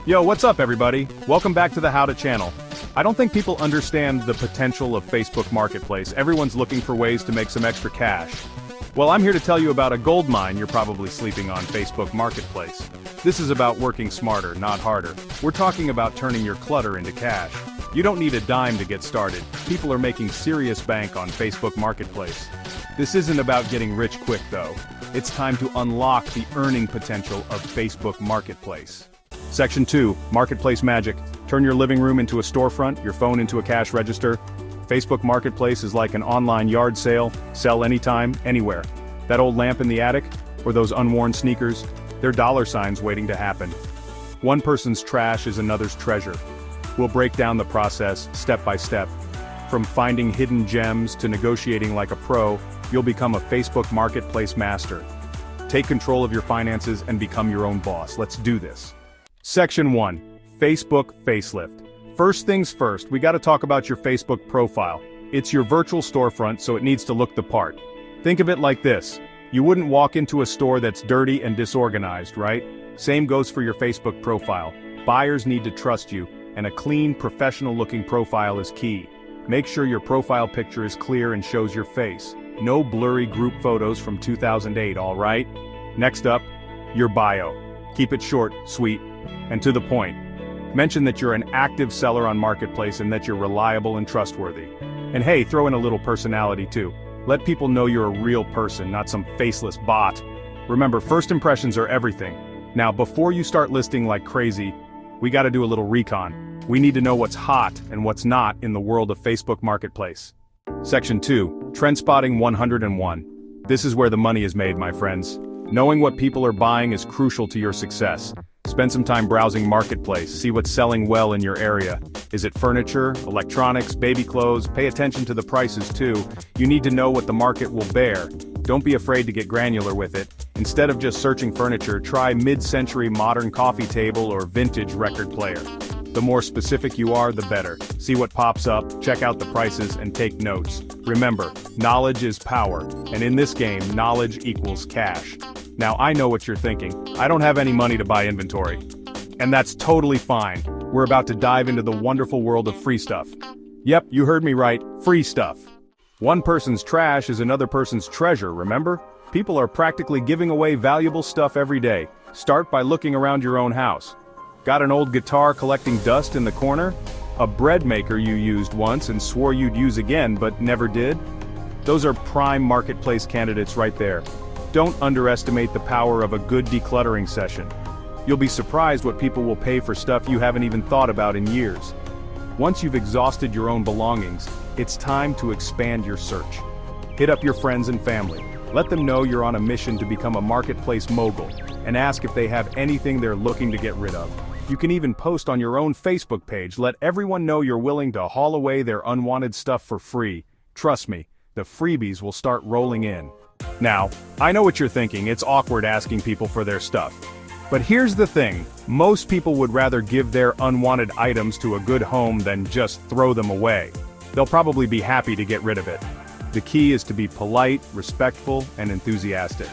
Yo, what's up everybody? Welcome back to the How To channel. I don't think people understand the potential of Facebook Marketplace. Everyone's looking for ways to make some extra cash. Well, I'm here to tell you about a gold mine you're probably sleeping on: Facebook Marketplace. This is about working smarter, not harder. We're talking about turning your clutter into cash. You don't need a dime to get started. People are making serious bank on Facebook Marketplace. This isn't about getting rich quick though. It's time to unlock the earning potential of Facebook Marketplace. Section 2, Marketplace Magic. Turn your living room into a storefront, your phone into a cash register. Facebook Marketplace is like an online yard sale. Sell anytime, anywhere. That old lamp in the attic, or those unworn sneakers, they're dollar signs waiting to happen. One person's trash is another's treasure. We'll break down the process, step by step. From finding hidden gems to negotiating like a pro, you'll become a Facebook Marketplace master. Take control of your finances and become your own boss. Let's do this. Section 1. Facebook Facelift. First things first, we gotta talk about your Facebook profile. It's your virtual storefront, so it needs to look the part. Think of it like this. You wouldn't walk into a store that's dirty and disorganized, right? Same goes for your Facebook profile. Buyers need to trust you, and a clean, professional-looking profile is key. Make sure your profile picture is clear and shows your face. No blurry group photos from 2008, alright? Next up, your bio. Keep it short, sweet, and to the point. Mention that you're an active seller on Marketplace and that you're reliable and trustworthy. And hey, throw in a little personality too. Let people know you're a real person, not some faceless bot. Remember, first impressions are everything. Now, before you start listing like crazy, we gotta do a little recon. We need to know what's hot and what's not in the world of Facebook Marketplace. Section 2, Trend Spotting 101. This is where the money is made, my friends. Knowing what people are buying is crucial to your success. Spend some time browsing Marketplace, see what's selling well in your area. Is it furniture, electronics, baby clothes? Pay attention to the prices too. You need to know what the market will bear. Don't be afraid to get granular with it. Instead of just searching furniture, try mid-century modern coffee table or vintage record player. The more specific you are, the better. See what pops up, check out the prices, and take notes. Remember, knowledge is power, and in this game, knowledge equals cash. Now I know what you're thinking. I don't have any money to buy inventory. And that's totally fine. We're about to dive into the wonderful world of free stuff. Yep, you heard me right, free stuff. One person's trash is another person's treasure, remember? People are practically giving away valuable stuff every day. Start by looking around your own house. Got an old guitar collecting dust in the corner? A bread maker you used once and swore you'd use again but never did? Those are prime Marketplace candidates right there. Don't underestimate the power of a good decluttering session. You'll be surprised what people will pay for stuff you haven't even thought about in years. Once you've exhausted your own belongings, it's time to expand your search. Hit up your friends and family. Let them know you're on a mission to become a Marketplace mogul, and ask if they have anything they're looking to get rid of. You can even post on your own Facebook page. Let everyone know you're willing to haul away their unwanted stuff for free. Trust me, the freebies will start rolling in. Now, I know what you're thinking, it's awkward asking people for their stuff. But here's the thing, most people would rather give their unwanted items to a good home than just throw them away. They'll probably be happy to get rid of it. The key is to be polite, respectful, and enthusiastic.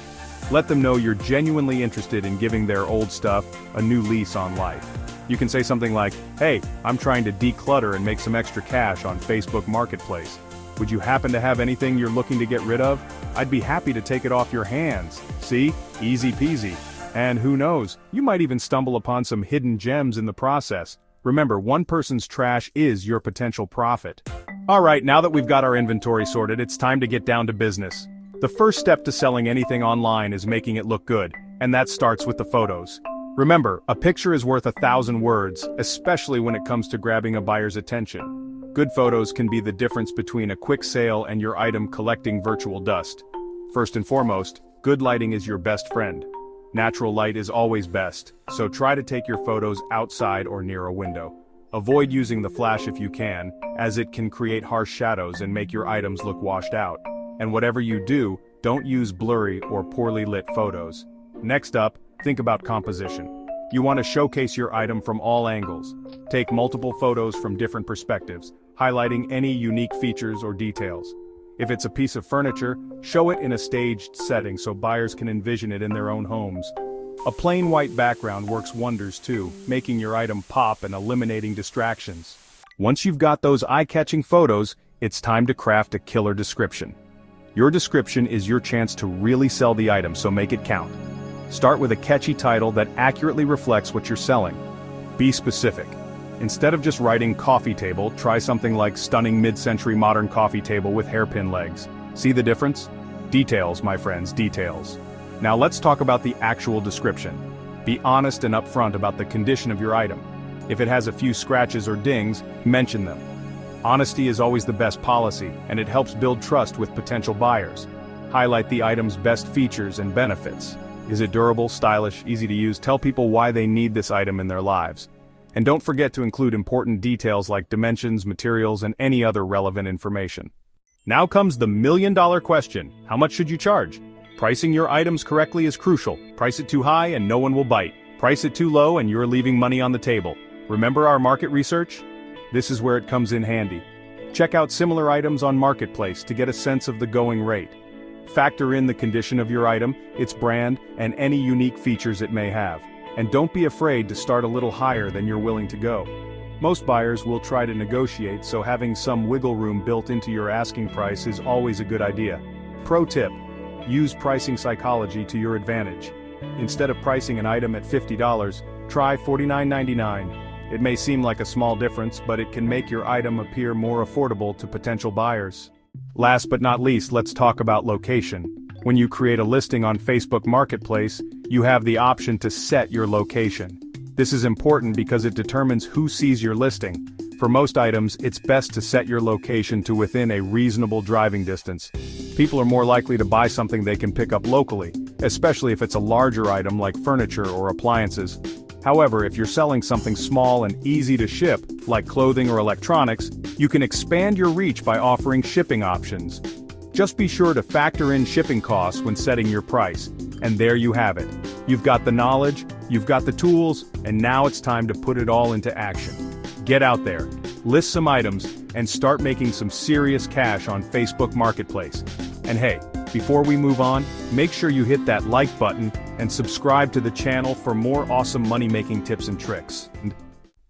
Let them know you're genuinely interested in giving their old stuff a new lease on life. You can say something like, hey, I'm trying to declutter and make some extra cash on Facebook Marketplace. Would you happen to have anything you're looking to get rid of? I'd be happy to take it off your hands. See? Easy peasy. And who knows, you might even stumble upon some hidden gems in the process. Remember, one person's trash is your potential profit. Alright, now that we've got our inventory sorted, it's time to get down to business. The first step to selling anything online is making it look good, and that starts with the photos. Remember, a picture is worth 1,000 words, especially when it comes to grabbing a buyer's attention. Good photos can be the difference between a quick sale and your item collecting virtual dust. First and foremost, good lighting is your best friend. Natural light is always best, so try to take your photos outside or near a window. Avoid using the flash if you can, as it can create harsh shadows and make your items look washed out. And whatever you do, don't use blurry or poorly lit photos. Next up, think about composition. You want to showcase your item from all angles. Take multiple photos from different perspectives, highlighting any unique features or details. If it's a piece of furniture, show it in a staged setting so buyers can envision it in their own homes. A plain white background works wonders too, making your item pop and eliminating distractions. Once you've got those eye-catching photos, it's time to craft a killer description. Your description is your chance to really sell the item, so make it count. Start with a catchy title that accurately reflects what you're selling. Be specific. Instead of just writing coffee table, try something like stunning mid-century modern coffee table with hairpin legs. See the difference? Details, my friends, details. Now let's talk about the actual description. Be honest and upfront about the condition of your item. If it has a few scratches or dings, mention them. Honesty is always the best policy, and it helps build trust with potential buyers. Highlight the item's best features and benefits. Is it durable, stylish, easy to use? Tell people why they need this item in their lives. And don't forget to include important details like dimensions, materials, and any other relevant information. Now comes the million-dollar question: how much should you charge? Pricing your items correctly is crucial. Price it too high and no one will bite. Price it too low and you're leaving money on the table. Remember our market research? This is where it comes in handy. Check out similar items on Marketplace to get a sense of the going rate. Factor in the condition of your item, its brand, and any unique features it may have. And don't be afraid to start a little higher than you're willing to go. Most buyers will try to negotiate, so having some wiggle room built into your asking price is always a good idea. Pro tip: use pricing psychology to your advantage. Instead of pricing an item at $50, try $49.99. It may seem like a small difference, but it can make your item appear more affordable to potential buyers. Last but not least, let's talk about location. When you create a listing on Facebook Marketplace, you have the option to set your location. This is important because it determines who sees your listing. For most items, it's best to set your location to within a reasonable driving distance. People are more likely to buy something they can pick up locally, especially if it's a larger item like furniture or appliances. However, if you're selling something small and easy to ship, like clothing or electronics, you can expand your reach by offering shipping options. Just be sure to factor in shipping costs when setting your price. And there you have it. You've got the knowledge, you've got the tools, and now it's time to put it all into action. Get out there, list some items, and start making some serious cash on Facebook Marketplace. And hey, before we move on, make sure you hit that like button and subscribe to the channel for more awesome money-making tips and tricks.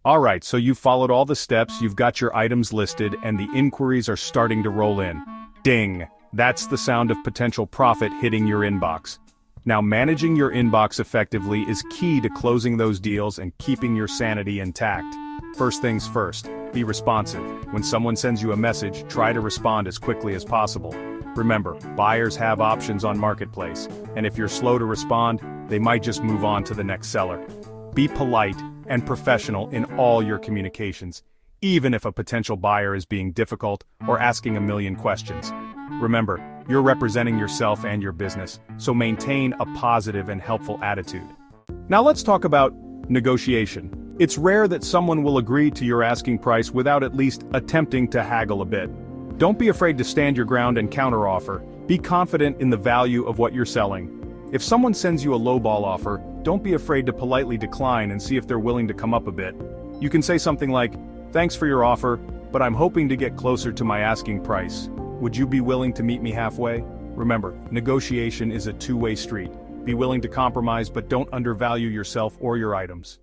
Alright, so you've followed all the steps, you've got your items listed, and the inquiries are starting to roll in. Ding! That's the sound of potential profit hitting your inbox. Now, managing your inbox effectively is key to closing those deals and keeping your sanity intact. First things first, be responsive. When someone sends you a message, try to respond as quickly as possible. Remember, buyers have options on Marketplace, and if you're slow to respond, they might just move on to the next seller. Be polite and professional in all your communications, even if a potential buyer is being difficult or asking a million questions. Remember, you're representing yourself and your business, so maintain a positive and helpful attitude. Now let's talk about negotiation. It's rare that someone will agree to your asking price without at least attempting to haggle a bit. Don't be afraid to stand your ground and counteroffer. Be confident in the value of what you're selling. If someone sends you a lowball offer, don't be afraid to politely decline and see if they're willing to come up a bit. You can say something like, "Thanks for your offer, but I'm hoping to get closer to my asking price. Would you be willing to meet me halfway?" Remember, negotiation is a two-way street. Be willing to compromise, but don't undervalue yourself or your items.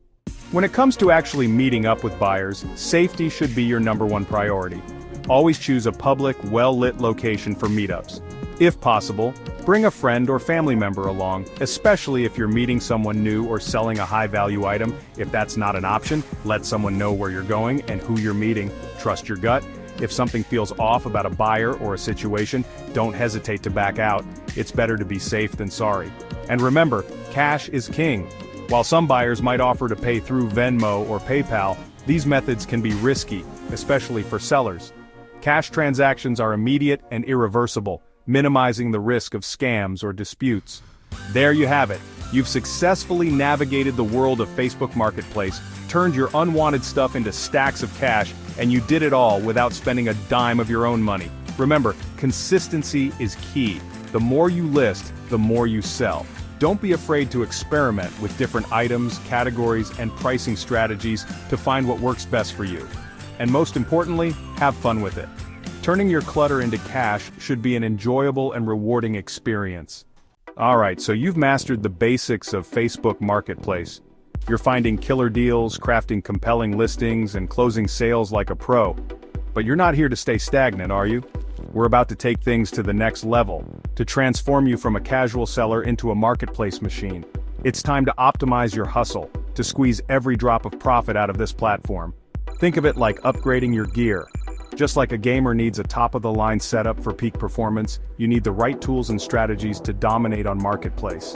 When it comes to actually meeting up with buyers, safety should be your #1 priority. Always choose a public, well-lit location for meetups. If possible, bring a friend or family member along, especially if you're meeting someone new or selling a high-value item. If that's not an option, let someone know where you're going and who you're meeting. Trust your gut. If something feels off about a buyer or a situation, don't hesitate to back out. It's better to be safe than sorry. And remember, cash is king. While some buyers might offer to pay through Venmo or PayPal, these methods can be risky, especially for sellers. Cash transactions are immediate and irreversible, minimizing the risk of scams or disputes. There you have it. You've successfully navigated the world of Facebook Marketplace, turned your unwanted stuff into stacks of cash, and you did it all without spending a dime of your own money. Remember, consistency is key. The more you list, the more you sell. Don't be afraid to experiment with different items, categories, and pricing strategies to find what works best for you. And most importantly, have fun with it. Turning your clutter into cash should be an enjoyable and rewarding experience. Alright, so you've mastered the basics of Facebook Marketplace. You're finding killer deals, crafting compelling listings, and closing sales like a pro. But you're not here to stay stagnant, are you? We're about to take things to the next level, to transform you from a casual seller into a marketplace machine. It's time to optimize your hustle, to squeeze every drop of profit out of this platform. Think of it like upgrading your gear. Just like a gamer needs a top-of-the-line setup for peak performance, you need the right tools and strategies to dominate on Marketplace.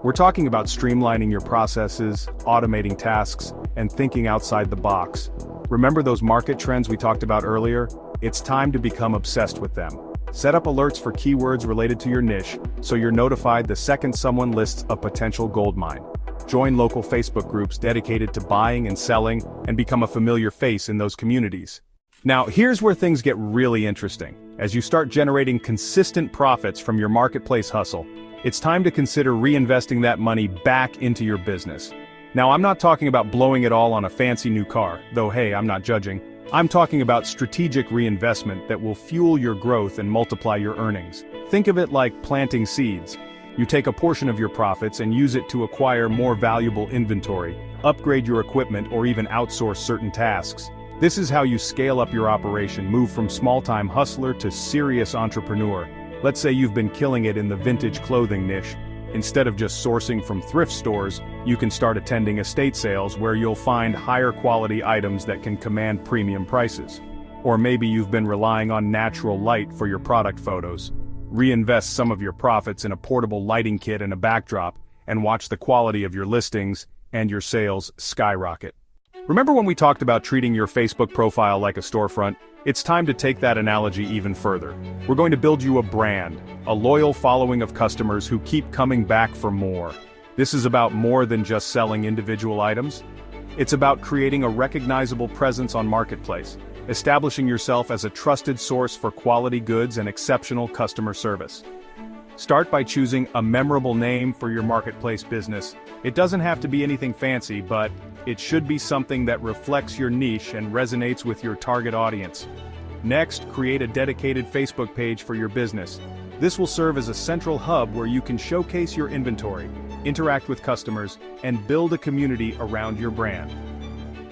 We're talking about streamlining your processes, automating tasks, and thinking outside the box. Remember those market trends we talked about earlier? It's time to become obsessed with them. Set up alerts for keywords related to your niche, so you're notified the second someone lists a potential gold mine. Join local Facebook groups dedicated to buying and selling, and become a familiar face in those communities. Now, here's where things get really interesting. As you start generating consistent profits from your marketplace hustle, it's time to consider reinvesting that money back into your business. Now, I'm not talking about blowing it all on a fancy new car, though hey, I'm not judging. I'm talking about strategic reinvestment that will fuel your growth and multiply your earnings. Think of it like planting seeds. You take a portion of your profits and use it to acquire more valuable inventory, upgrade your equipment, or even outsource certain tasks. This is how you scale up your operation, move from small-time hustler to serious entrepreneur. Let's say you've been killing it in the vintage clothing niche. Instead of just sourcing from thrift stores, you can start attending estate sales where you'll find higher quality items that can command premium prices. Or maybe you've been relying on natural light for your product photos. Reinvest some of your profits in a portable lighting kit and a backdrop, and watch the quality of your listings and your sales skyrocket. Remember when we talked about treating your Facebook profile like a storefront? It's time to take that analogy even further. We're going to build you a brand, a loyal following of customers who keep coming back for more. This is about more than just selling individual items. It's about creating a recognizable presence on Marketplace, establishing yourself as a trusted source for quality goods and exceptional customer service. Start by choosing a memorable name for your marketplace business. It doesn't have to be anything fancy, but it should be something that reflects your niche and resonates with your target audience. Next, create a dedicated Facebook page for your business. This will serve as a central hub where you can showcase your inventory, interact with customers, and build a community around your brand.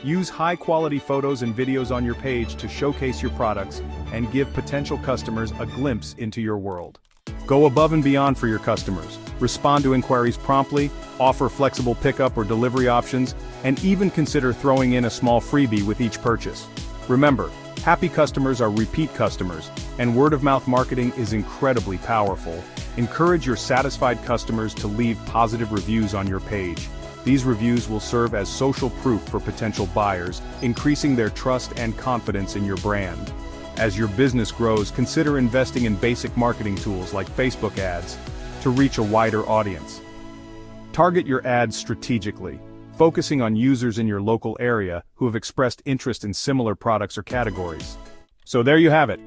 Use high-quality photos and videos on your page to showcase your products and give potential customers a glimpse into your world. Go above and beyond for your customers. Respond to inquiries promptly, offer flexible pickup or delivery options, and even consider throwing in a small freebie with each purchase. Remember, happy customers are repeat customers, and word-of-mouth marketing is incredibly powerful. Encourage your satisfied customers to leave positive reviews on your page. These reviews will serve as social proof for potential buyers, increasing their trust and confidence in your brand. As your business grows, consider investing in basic marketing tools like Facebook ads to reach a wider audience. Target your ads strategically, focusing on users in your local area who have expressed interest in similar products or categories. So there you have it.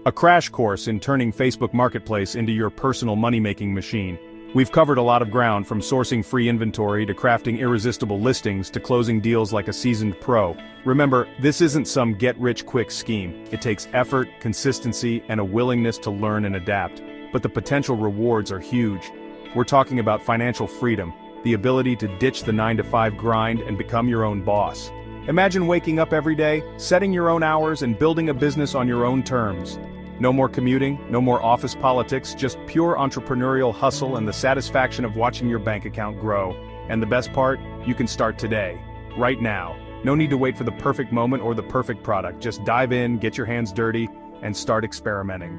A crash course in turning Facebook Marketplace into your personal money-making machine. We've covered a lot of ground, from sourcing free inventory to crafting irresistible listings to closing deals like a seasoned pro. Remember, this isn't some get-rich-quick scheme. It takes effort, consistency, and a willingness to learn and adapt. But the potential rewards are huge. We're talking about financial freedom, the ability to ditch the 9-to-5 grind and become your own boss. Imagine waking up every day, setting your own hours, and building a business on your own terms. No more commuting, no more office politics, just pure entrepreneurial hustle and the satisfaction of watching your bank account grow. And the best part? You can start today, right now. No need to wait for the perfect moment or the perfect product. Just dive in, get your hands dirty, and start experimenting.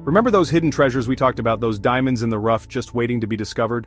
Remember those hidden treasures we talked about, those diamonds in the rough just waiting to be discovered?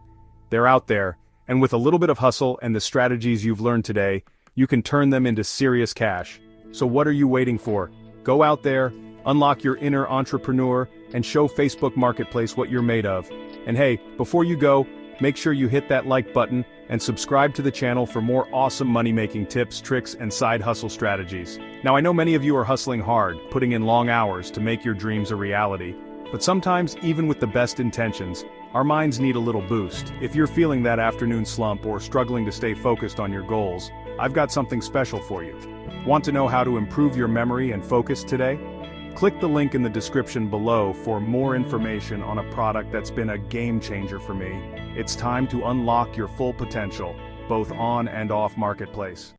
They're out there, and with a little bit of hustle and the strategies you've learned today, you can turn them into serious cash. So what are you waiting for? Go out there, unlock your inner entrepreneur, and show Facebook Marketplace what you're made of. And hey, before you go, make sure you hit that like button and subscribe to the channel for more awesome money-making tips, tricks, and side hustle strategies. Now, I know many of you are hustling hard, putting in long hours to make your dreams a reality. But sometimes, even with the best intentions, our minds need a little boost. If you're feeling that afternoon slump or struggling to stay focused on your goals, I've got something special for you. Want to know how to improve your memory and focus today? Click the link in the description below for more information on a product that's been a game changer for me. It's time to unlock your full potential, both on and off Marketplace.